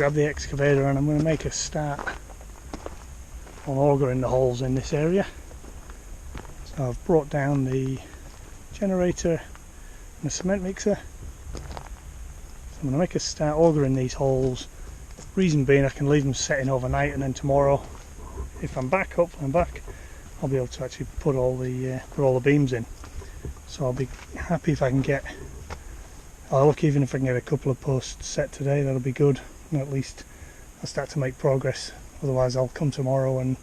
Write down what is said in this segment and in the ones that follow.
grab the excavator and I'm going to make a start on augering the holes in this area. So I've brought down the generator and the cement mixer. So I'm going to make a start augering these holes. Reason being, I can leave them setting overnight, and then tomorrow, if I'm back up, I'll be able to actually put all the beams in. So I'll be happy if I can get, I'll look even if I can get a couple of posts set today, that'll be good. And at least I'll start to make progress. Otherwise I'll come tomorrow and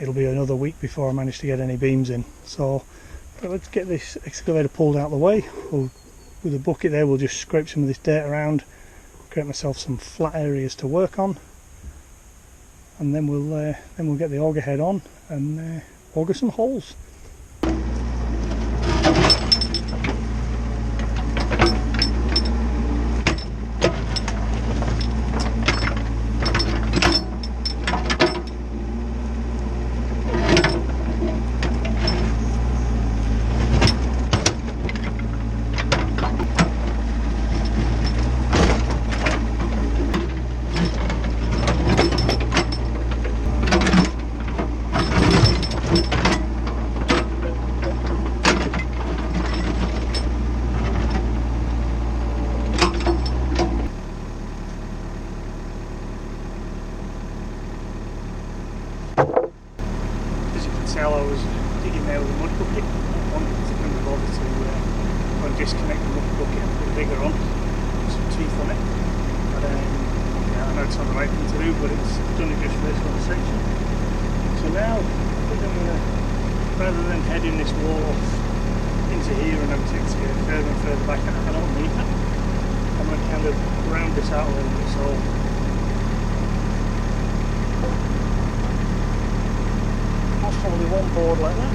it'll be another week before I manage to get any beams in. So let's get this excavator pulled out of the way. With a bucket there, we'll just scrape some of this dirt around, create myself some flat areas to work on, and then we'll get the auger head on and auger some holes. I was digging there with a mud bucket. I wanted to come with over to disconnect the mud bucket and put a digger on, put some teeth on it. But yeah, I know it's not the right thing to do, but it's done it just for this little section. So now, rather than heading this wall off into here and then take it further and further back, I don't need that. I'm going to kind of round this out a little bit. So probably one board like that.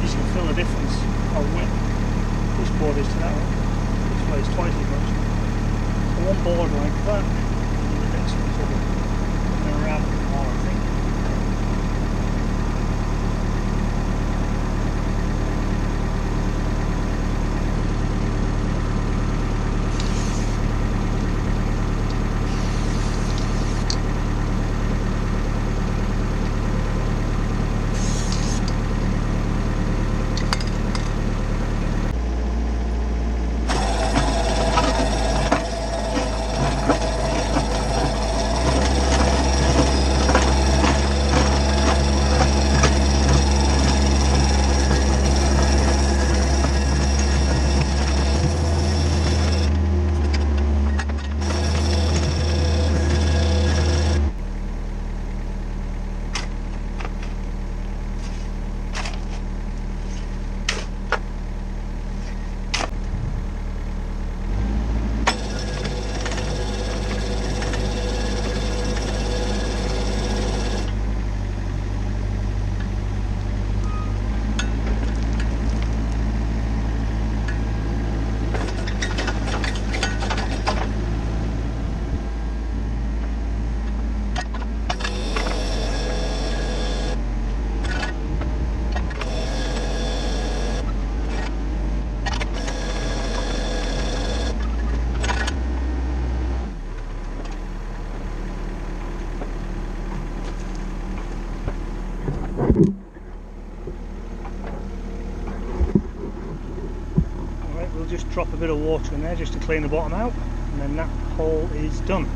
You can feel the difference how wet this board is to that one. This weighs twice as much. So one board like that, and the next one's around more, I think. We'll just drop a bit of water in there just to clean the bottom out, and then that hole is done.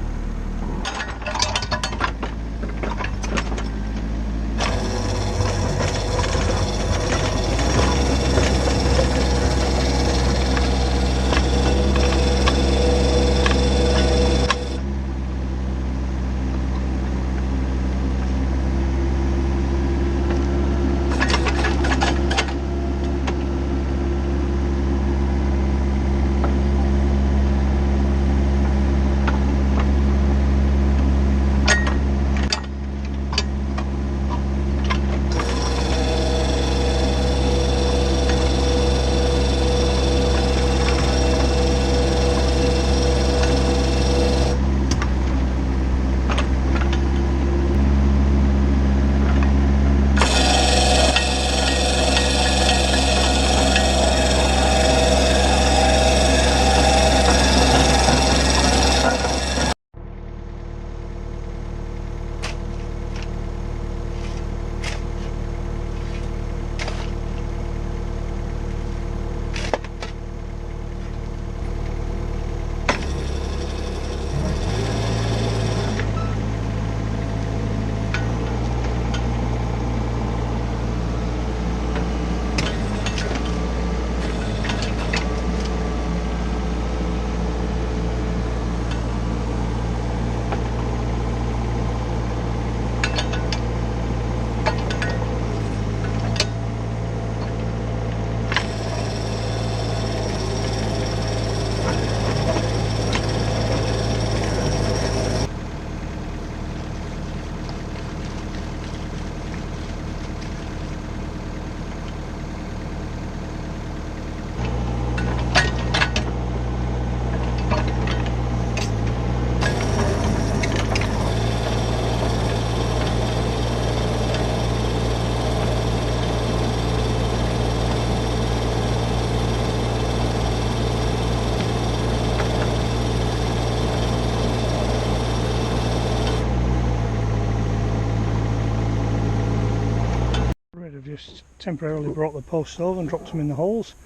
Right, I've just temporarily brought the posts over and dropped them in the holes.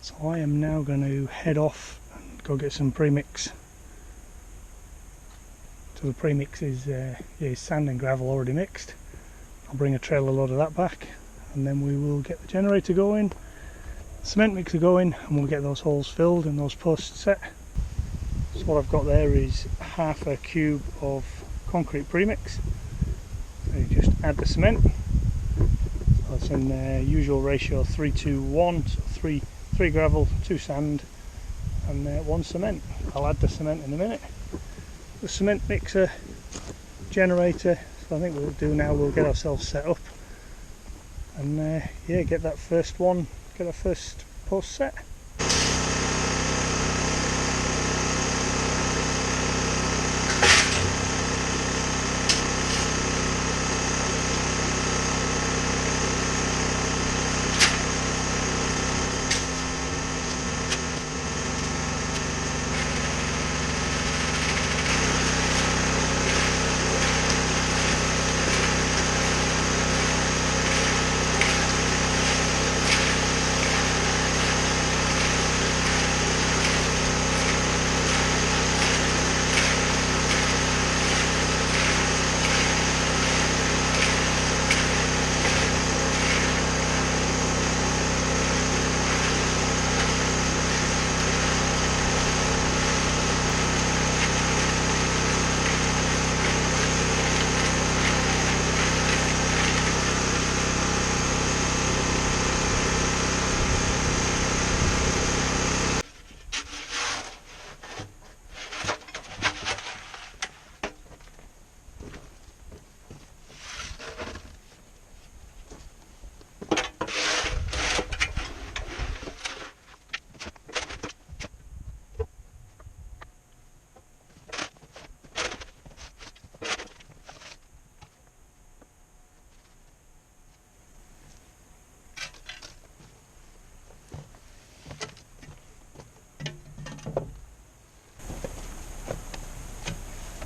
So I am now going to head off and go get some premix. So the premix is sand and gravel already mixed. I'll bring a trailer load of that back, and then we will get the generator going, cement mixer going, and we'll get those holes filled and those posts set. So what I've got there is half a cube of concrete premix. So you just add the cement. So it's in usual ratio 3:1, so 3 gravel, 2 sand, and 1 cement. I'll add the cement in a minute. The cement mixer, generator. So I think what we'll do now, we'll get ourselves set up and get that first post set.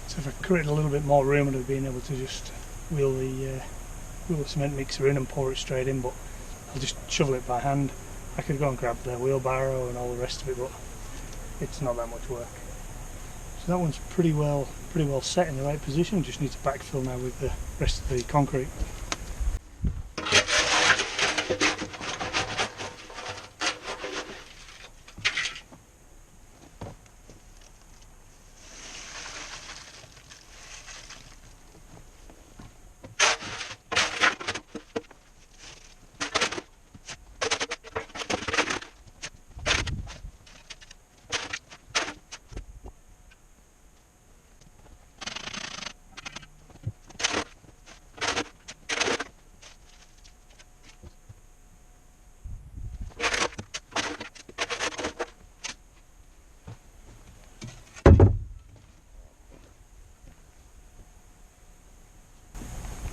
So if I created a little bit more room, I'd have been able to just wheel the cement mixer in and pour it straight in, but I'll just shovel it by hand. I could go and grab the wheelbarrow and all the rest of it, but it's not that much work. So that one's pretty well set in the right position. Just need to backfill now with the rest of the concrete.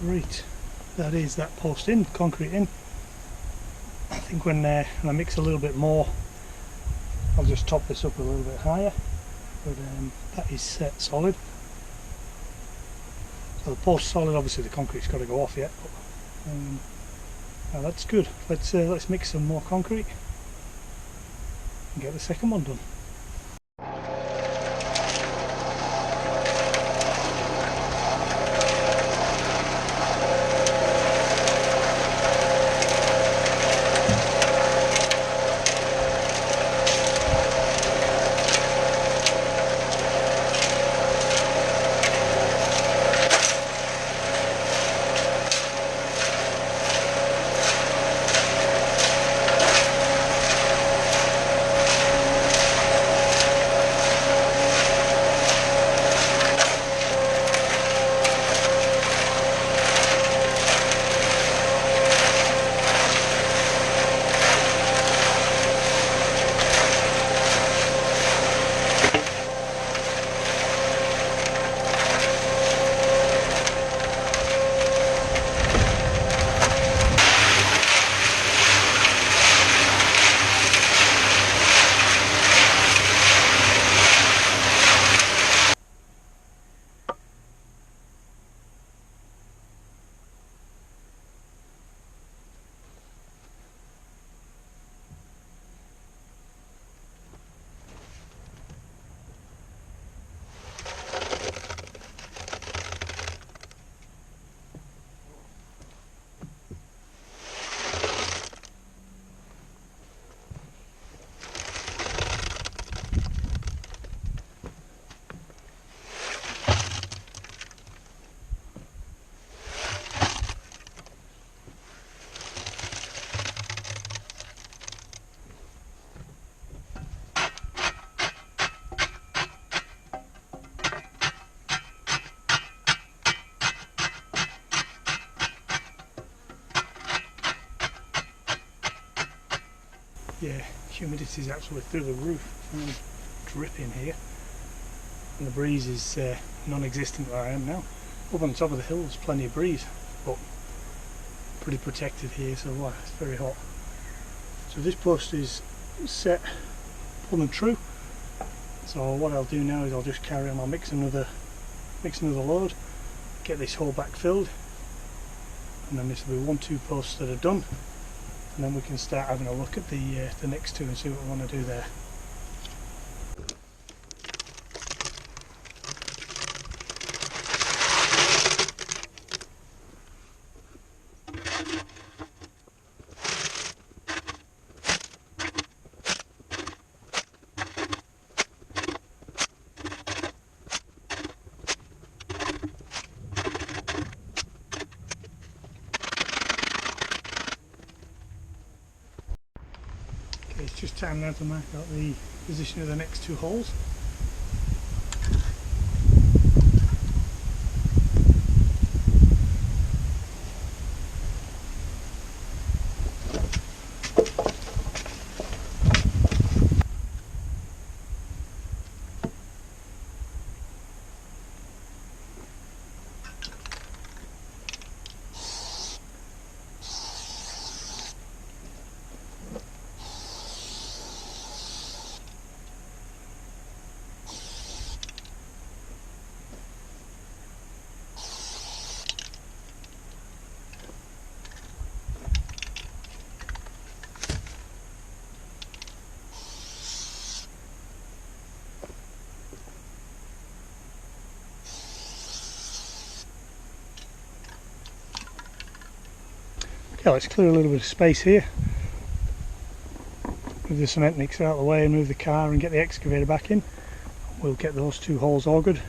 Right, that is that post in, concrete in. I think when I mix a little bit more, I'll just top this up a little bit higher, but that is set solid. So the post's solid, obviously the concrete's got to go off yet, but now that's good. Let's mix some more concrete and get the second one done. humidity is absolutely through the roof. I'm dripping here, and the breeze is non-existent where I am now. Up on the top of the hill there's plenty of breeze, but pretty protected here, so it's very hot. So this post is set on and true. So what I'll do now is I'll just carry on. I'll mix another load, get this hole back filled, and then this will be 1-2 posts that are done, and then we can start having a look at the next two and see what we want to do there. It's just time now to mark out the position of the next 2 holes. Okay, let's clear a little bit of space here. Move the cement mixer out of the way and move the car and get the excavator back in. We'll get those 2 holes augured.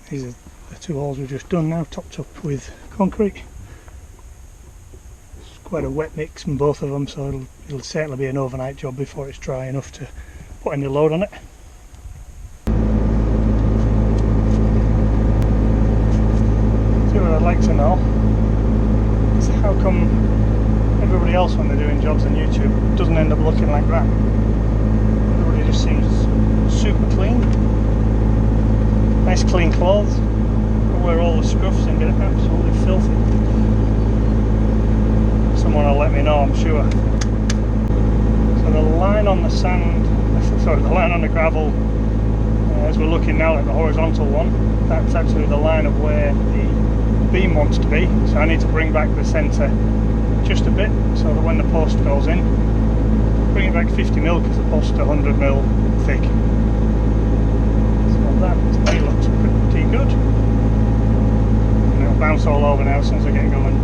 These are the 2 holes we've just done now, topped up with concrete. It's quite a wet mix in both of them, so it'll certainly be an overnight job before it's dry enough to put any load on it. See, what I'd like to know is how come everybody else, when they're doing jobs on YouTube, doesn't end up looking like that. Everybody just seems super clean, nice clean clothes. I'll wear all the scruffs and get absolutely filthy. Someone will let me know, I'm sure. So the line on the sand, sorry, the line on the gravel, as we're looking now at the horizontal one, that's actually the line of where the beam wants to be. So I need to bring back the centre just a bit, so that when the post goes in, bring it back 50mm because the post is 100mm thick. So that to me looks pretty good. And it'll bounce all over now as soon as I get going.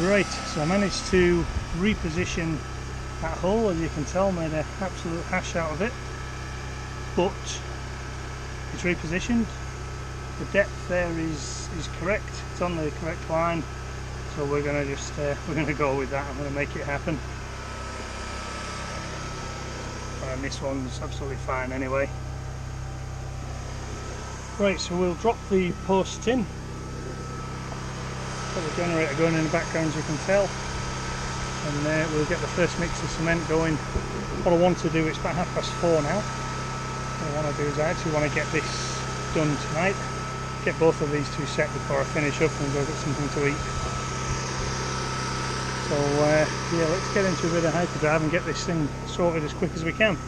Right, so I managed to reposition that hole, as you can tell, made an absolute hash out of it, but it's repositioned. The depth there is correct, it's on the correct line, so we're going to just we're going to go with that. I'm going to make it happen, and this one's absolutely fine anyway. Right, so we'll drop the posts in. Got the generator going in the background, as you can tell, and we'll get the first mix of cement going. What I want to do, it's about 4:30 now. What I want to do is I actually want to get this done tonight, get both of these two set before I finish up and go get something to eat. So yeah, let's get into a bit of hyperdrive and get this thing sorted as quick as we can.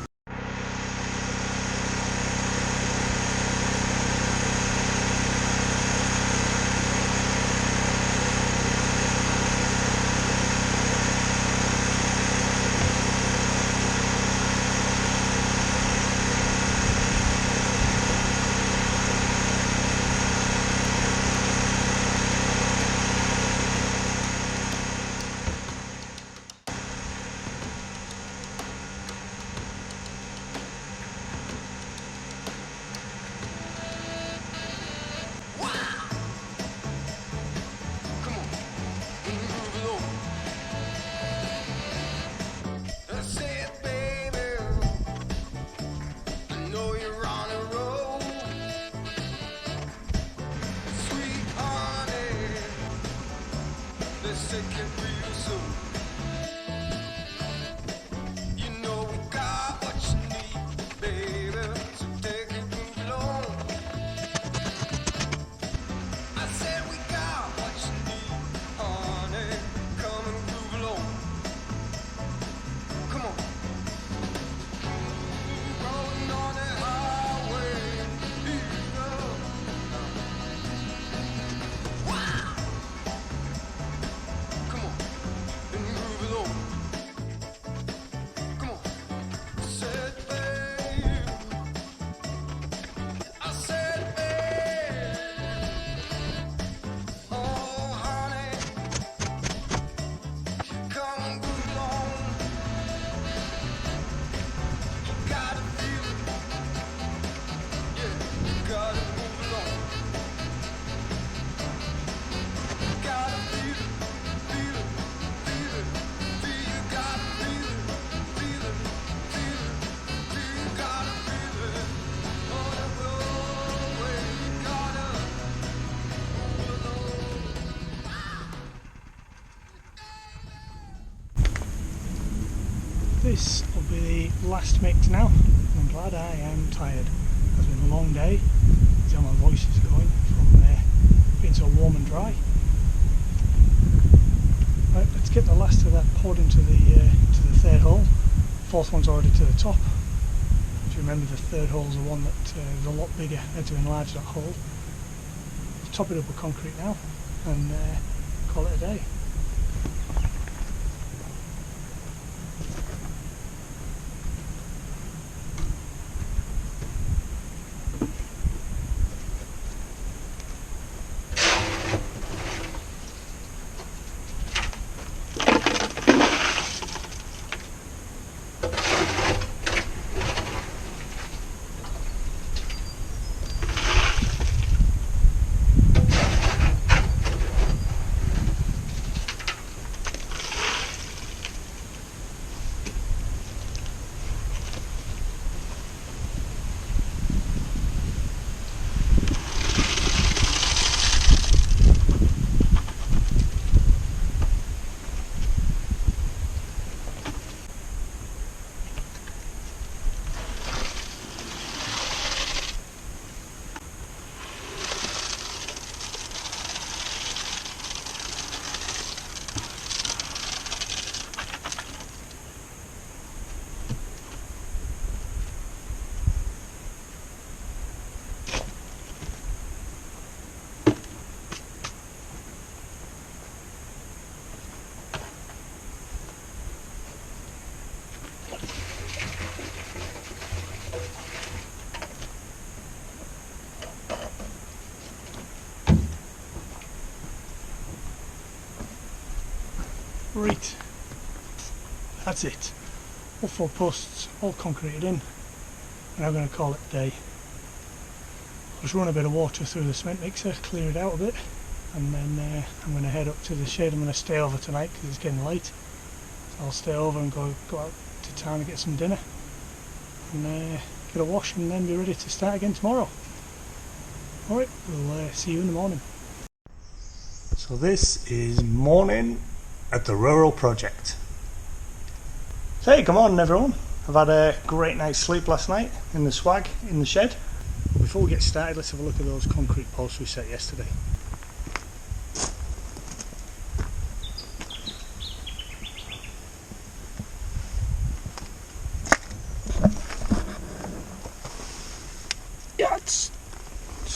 This will be the last mix now. I'm glad I am tired. It's been a long day. See how my voice is going from being so warm and dry. Right, let's get the last of that poured into the third hole. Fourth one's already to the top. Do you remember the third hole's the one that is a lot bigger? I had to enlarge that hole. Top it up with concrete now and call it a day. Right, that's it. All 4 posts, all concreted in, and I'm going to call it a day. I'll just run a bit of water through the cement mixer, clear it out a bit, and then I'm going to head up to the shed. I'm going to stay over tonight because it's getting late. So I'll stay over and go out to town and get some dinner, and get a wash, and then be ready to start again tomorrow. Alright, we'll see you in the morning. So this is morning at the rural project. So hey, come on everyone. I've had a great night's sleep last night in the swag in the shed. Before we get started, let's have a look at those concrete posts we set yesterday.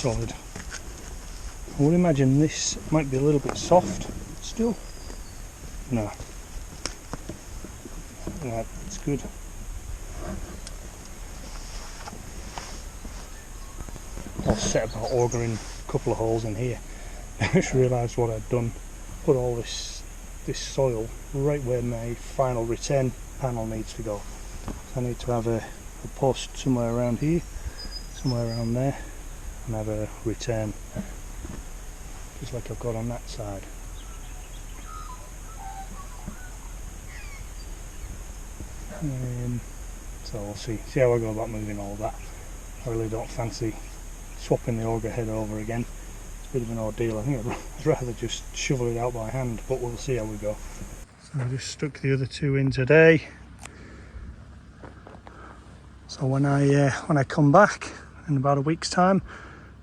solid. I would imagine this might be a little bit soft still. No. Right, it's good. I'll set about augering a couple of holes in here. I just realised what I'd done. Put all this soil right where my final return panel needs to go. So I need to have a post somewhere around here, somewhere around there, and have a return just like I've got on that side. So we'll see how I go about moving all that. I really don't fancy swapping the auger head over again. It's a bit of an ordeal. I think I'd rather just shovel it out by hand, but we'll see how we go. So I just stuck the other two in today. So when I come back in about a week's time,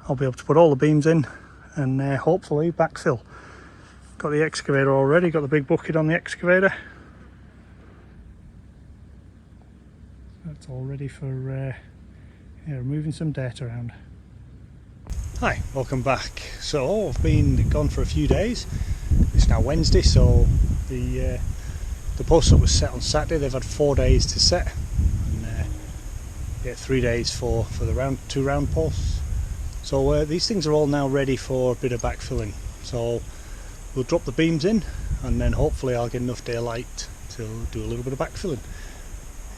I'll be able to put all the beams in and hopefully backfill. Got the excavator already, got the big bucket on the excavator. That's all ready for removing some dirt around. Hi, welcome back. So I've been gone for a few days. It's now Wednesday, so the post that was set on Saturday, they've had 4 days to set, and 3 days for the two round posts. So these things are all now ready for a bit of backfilling. So we'll drop the beams in, and then hopefully I'll get enough daylight to do a little bit of backfilling.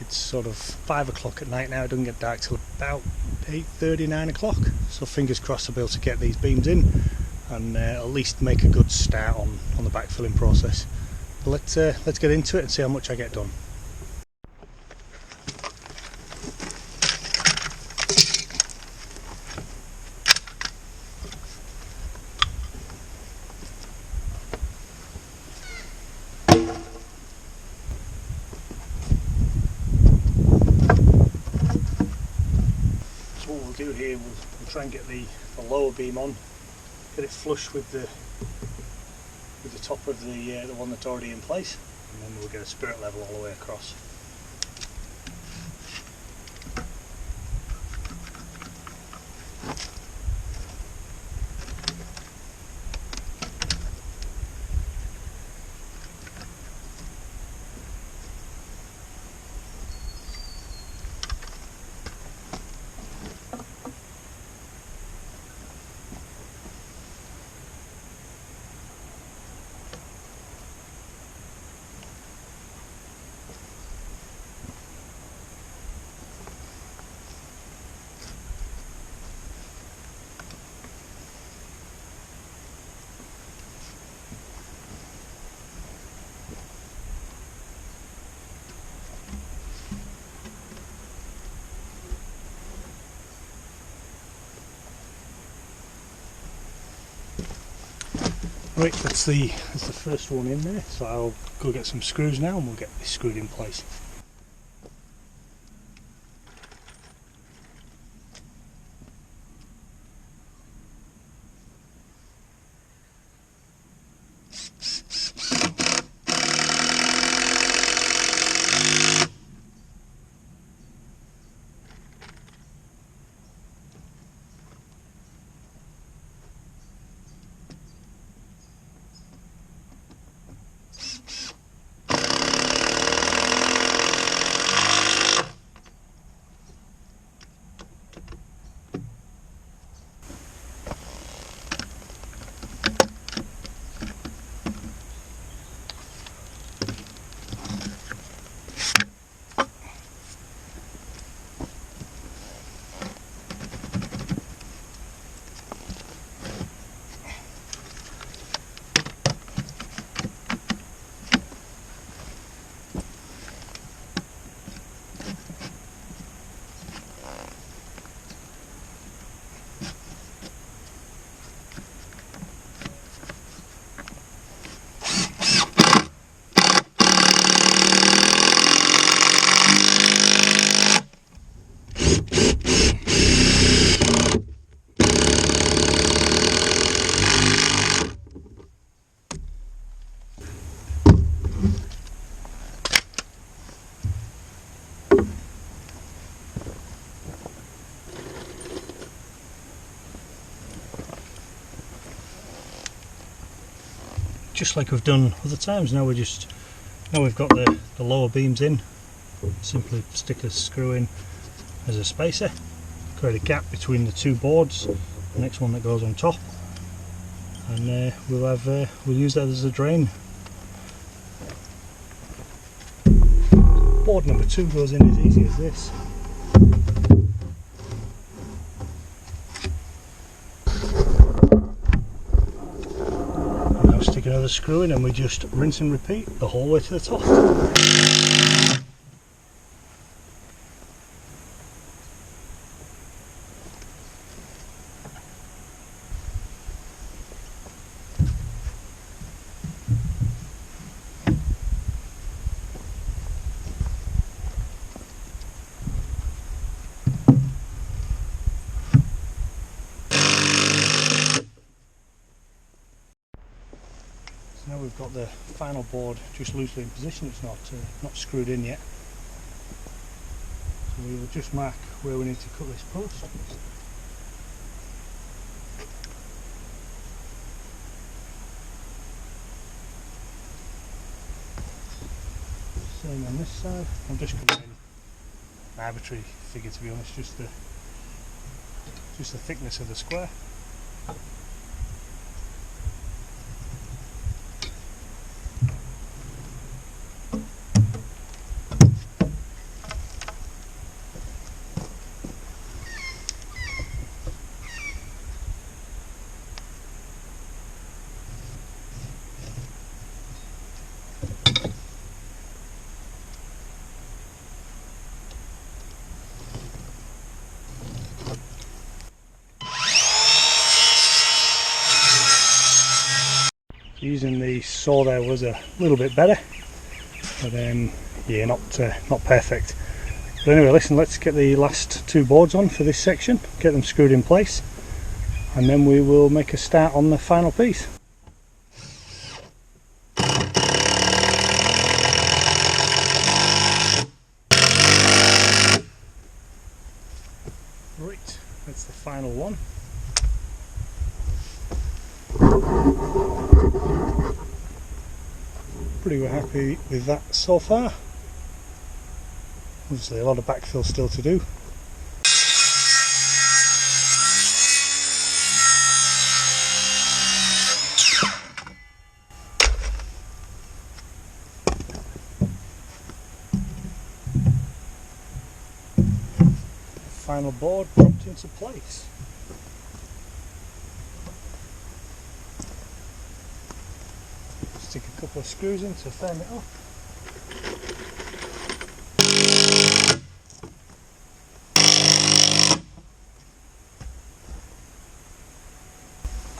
It's sort of 5 o'clock at night now. It doesn't get dark till about 8:30, 9 o'clock. So fingers crossed I'll be able to get these beams in and at least make a good start on the backfilling process. But let's get into it and see how much I get done. Do here, we'll try and get the lower beam on, get it flush with the top of the one that's already in place, and then we'll get a spirit level all the way across. Right, that's the first one in there, so I'll go get some screws now and we'll get this screwed in place. just like we've done other times. Now we've got the lower beams in, simply stick a screw in as a spacer, create a gap between the two boards, the next one that goes on top, and we'll use that as a drain. Board number 2 goes in as easy as this. Now stick another screw in and we just rinse and repeat the whole way to the top. Now we've got the final board just loosely in position, it's not screwed in yet. So we will just mark where we need to cut this post. Same on this side. I'm just cutting in an arbitrary figure, to be honest, just the thickness of the square. Using the saw there was a little bit better, but yeah, not perfect. But anyway, listen, let's get the last 2 boards on for this section, get them screwed in place, and then we will make a start on the final piece. Right, that's the final one. Pretty happy with that so far. Obviously a lot of backfill still to do. Final board dropped into place. Stick a couple of screws in to firm it up.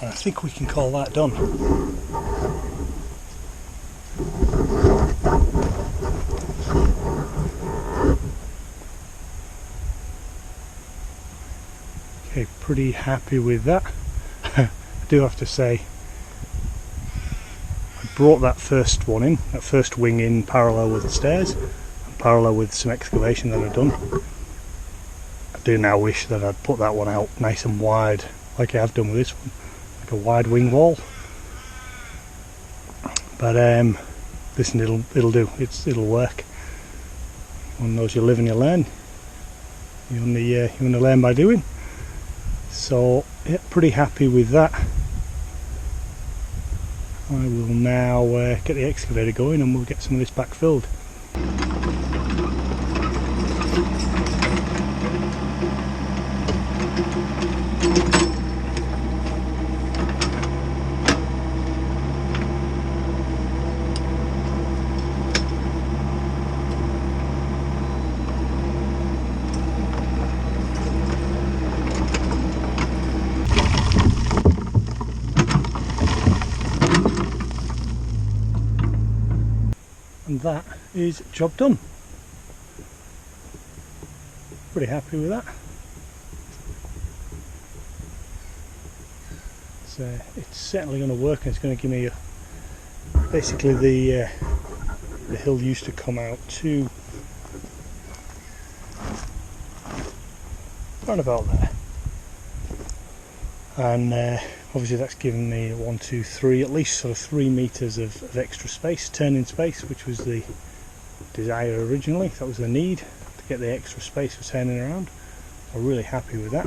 And I think we can call that done. Okay, pretty happy with that. I do have to say, brought that first one in, that first wing in parallel with the stairs, and parallel with some excavation that I've done. I do now wish that I'd put that one out nice and wide, like I have done with this one, like a wide wing wall. But listen, it'll do. It'll work. One knows you live and you learn. You only learn by doing. So yeah, pretty happy with that. I will now get the excavator going and we'll get some of this back filled. And that is job done. Pretty happy with that. It's certainly going to work, and it's going to give me basically the hill used to come out to around about there, and Obviously that's given me 1, 2, 3, at least sort of 3 meters of extra space, turning space, which was the desire originally. That was the need, to get the extra space for turning around. I'm really happy with that.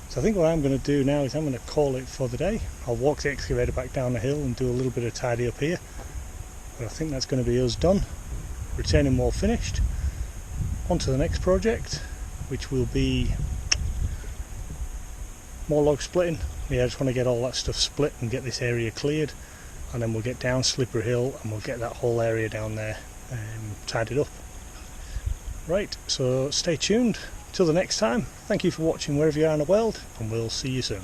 So I think what I'm going to do now is I'm going to call it for the day. I'll walk the excavator back down the hill and do a little bit of tidy up here. But I think that's going to be us done. Retaining wall finished. On to the next project, which will be more log splitting. Yeah, I just want to get all that stuff split and get this area cleared, and then we'll get down Slippery Hill and we'll get that whole area down there tidied up. Right, so stay tuned till the next time. Thank you for watching wherever you are in the world, and we'll see you soon.